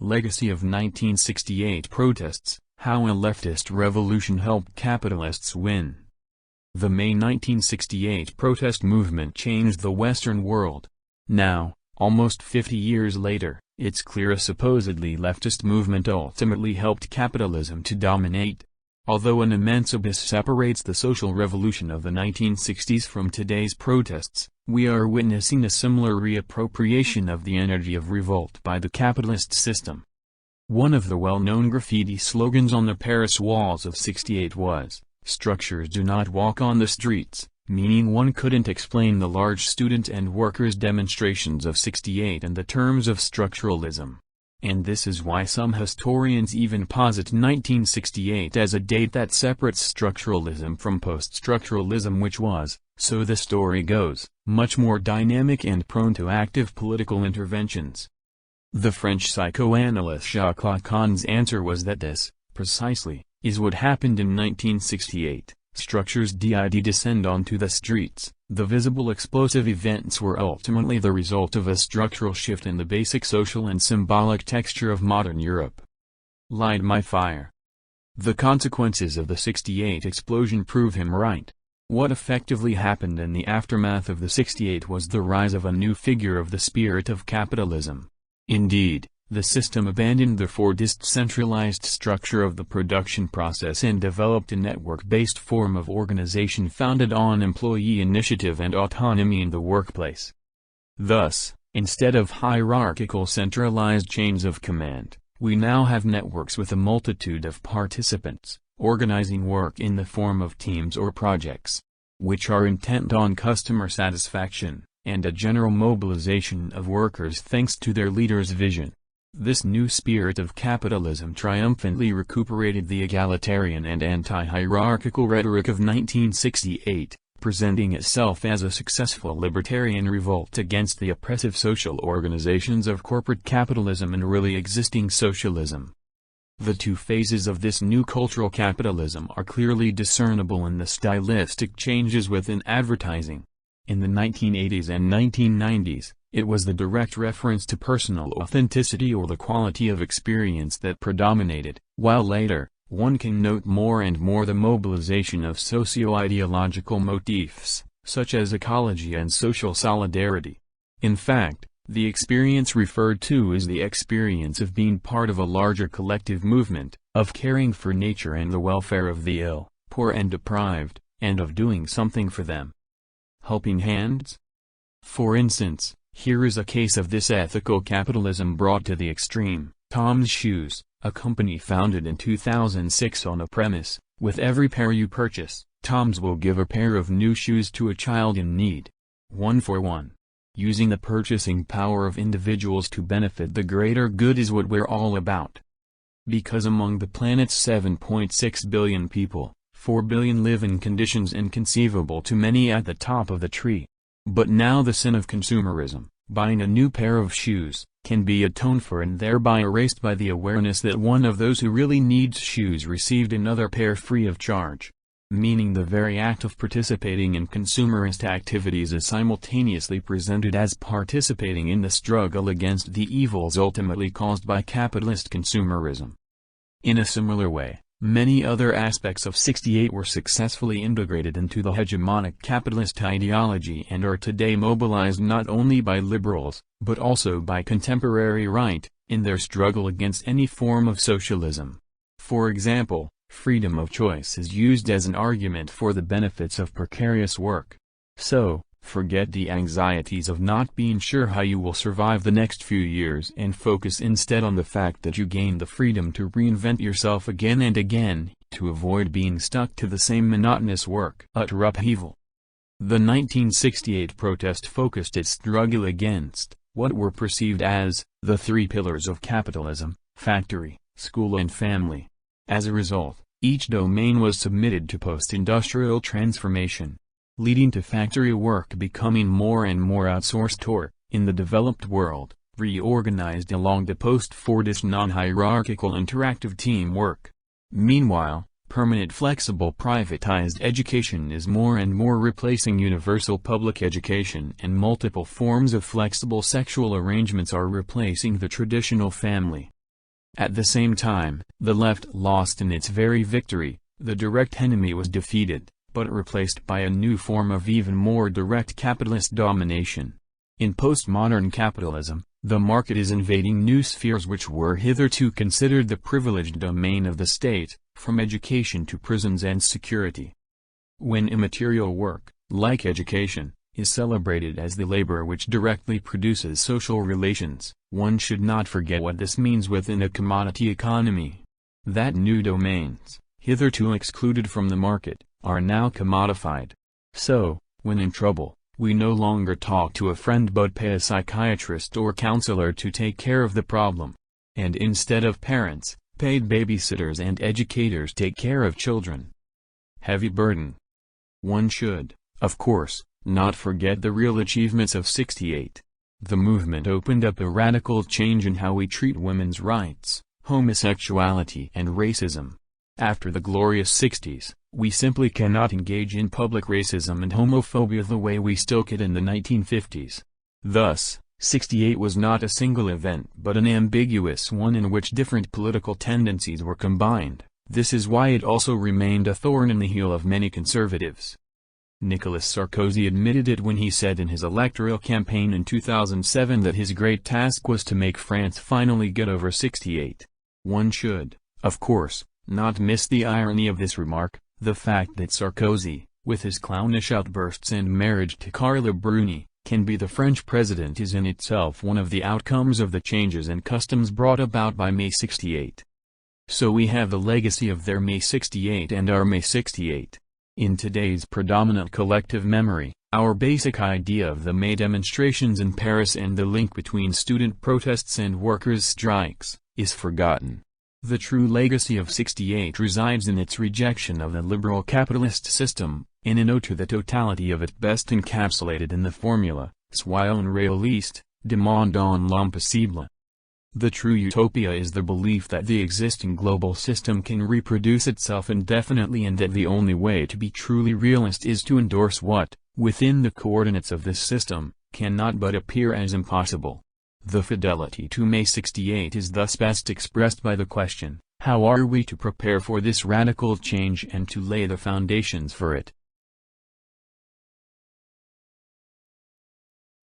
Legacy of 1968 Protests, How a Leftist Revolution Helped Capitalists Win. The May 1968 protest movement changed the Western world. Now, almost 50 years later, it's clear a supposedly leftist movement ultimately helped capitalism to dominate. Although an immense abyss separates the social revolution of the 1960s from today's protests, we are witnessing a similar reappropriation of the energy of revolt by the capitalist system. One of the well-known graffiti slogans on the Paris walls of '68 was, "Structures do not walk on the streets," meaning one couldn't explain the large student and workers' demonstrations of '68 in the terms of structuralism. And this is why some historians even posit 1968 as a date that separates structuralism from post-structuralism, which was, so the story goes, much more dynamic and prone to active political interventions. The French psychoanalyst Jacques Lacan's answer was that this, precisely, is what happened in 1968. Structures did descend onto the streets. The visible explosive events were ultimately the result of a structural shift in the basic social and symbolic texture of modern Europe. Light my fire. The consequences of the '68 explosion prove him right. What effectively happened in the aftermath of the '68 was the rise of a new figure of the spirit of capitalism. Indeed, the system abandoned the Fordist centralized structure of the production process and developed a network-based form of organization founded on employee initiative and autonomy in the workplace. Thus, instead of hierarchical centralized chains of command, we now have networks with a multitude of participants, organizing work in the form of teams or projects, which are intent on customer satisfaction, and a general mobilization of workers thanks to their leader's vision. This new spirit of capitalism triumphantly recuperated the egalitarian and anti-hierarchical rhetoric of 1968, presenting itself as a successful libertarian revolt against the oppressive social organizations of corporate capitalism and really existing socialism. The two phases of this new cultural capitalism are clearly discernible in the stylistic changes within advertising. In the 1980s and 1990s, it was the direct reference to personal authenticity or the quality of experience that predominated, while later, one can note more and more the mobilization of socio-ideological motifs, such as ecology and social solidarity. In fact, the experience referred to is the experience of being part of a larger collective movement, of caring for nature and the welfare of the ill, poor and deprived, and of doing something for them. Helping hands? For instance, here is a case of this ethical capitalism brought to the extreme. Tom's Shoes, a company founded in 2006 on a premise: with every pair you purchase, Tom's will give a pair of new shoes to a child in need. 1 for 1. Using the purchasing power of individuals to benefit the greater good is what we're all about. Because among the planet's 7.6 billion people, 4 billion live in conditions inconceivable to many at the top of the tree. But now the sin of consumerism, buying a new pair of shoes, can be atoned for and thereby erased by the awareness that one of those who really needs shoes received another pair free of charge. Meaning the very act of participating in consumerist activities is simultaneously presented as participating in the struggle against the evils ultimately caused by capitalist consumerism. In a similar way, many other aspects of '68 were successfully integrated into the hegemonic capitalist ideology and are today mobilized not only by liberals, but also by contemporary right, in their struggle against any form of socialism. For example, freedom of choice is used as an argument for the benefits of precarious work. So, forget the anxieties of not being sure how you will survive the next few years and focus instead on the fact that you gain the freedom to reinvent yourself again and again, to avoid being stuck to the same monotonous work. Utter upheaval. The 1968 protest focused its struggle against what were perceived as the three pillars of capitalism: factory, school and family. As a result, each domain was submitted to post-industrial transformation, leading to factory work becoming more and more outsourced or, in the developed world, reorganized along the post-Fordist non-hierarchical interactive teamwork. Meanwhile, permanent flexible privatized education is more and more replacing universal public education, and multiple forms of flexible sexual arrangements are replacing the traditional family. At the same time, the left lost in its very victory. The direct enemy was defeated, but replaced by a new form of even more direct capitalist domination. In postmodern capitalism, the market is invading new spheres which were hitherto considered the privileged domain of the state, from education to prisons and security. When immaterial work, like education, is celebrated as the labor which directly produces social relations, one should not forget what this means within a commodity economy. That new domains, hitherto excluded from the market, are now commodified. So, when in trouble, we no longer talk to a friend but pay a psychiatrist or counselor to take care of the problem. And instead of parents, paid babysitters and educators take care of children. Heavy burden. One should, of course, not forget the real achievements of '68. The movement opened up a radical change in how we treat women's rights, homosexuality and racism. After the glorious '60s, we simply cannot engage in public racism and homophobia the way we still could in the 1950s. Thus, '68 was not a single event but an ambiguous one in which different political tendencies were combined. This is why it also remained a thorn in the heel of many conservatives. Nicolas Sarkozy admitted it when he said in his electoral campaign in 2007 that his great task was to make France finally get over '68. One should, of course, not miss the irony of this remark, the fact that Sarkozy, with his clownish outbursts and marriage to Carla Bruni, can be the French president is in itself one of the outcomes of the changes and customs brought about by May '68. So we have the legacy of their May '68 and our May '68. In today's predominant collective memory, our basic idea of the May demonstrations in Paris and the link between student protests and workers' strikes, is forgotten. The true legacy of '68 resides in its rejection of the liberal capitalist system, in an ode to the totality of it best encapsulated in the formula, Soyons réalistes, demandons l'impossible. The true utopia is the belief that the existing global system can reproduce itself indefinitely and that the only way to be truly realist is to endorse what, within the coordinates of this system, cannot but appear as impossible. The fidelity to May '68 is thus best expressed by the question, how are we to prepare for this radical change and to lay the foundations for it?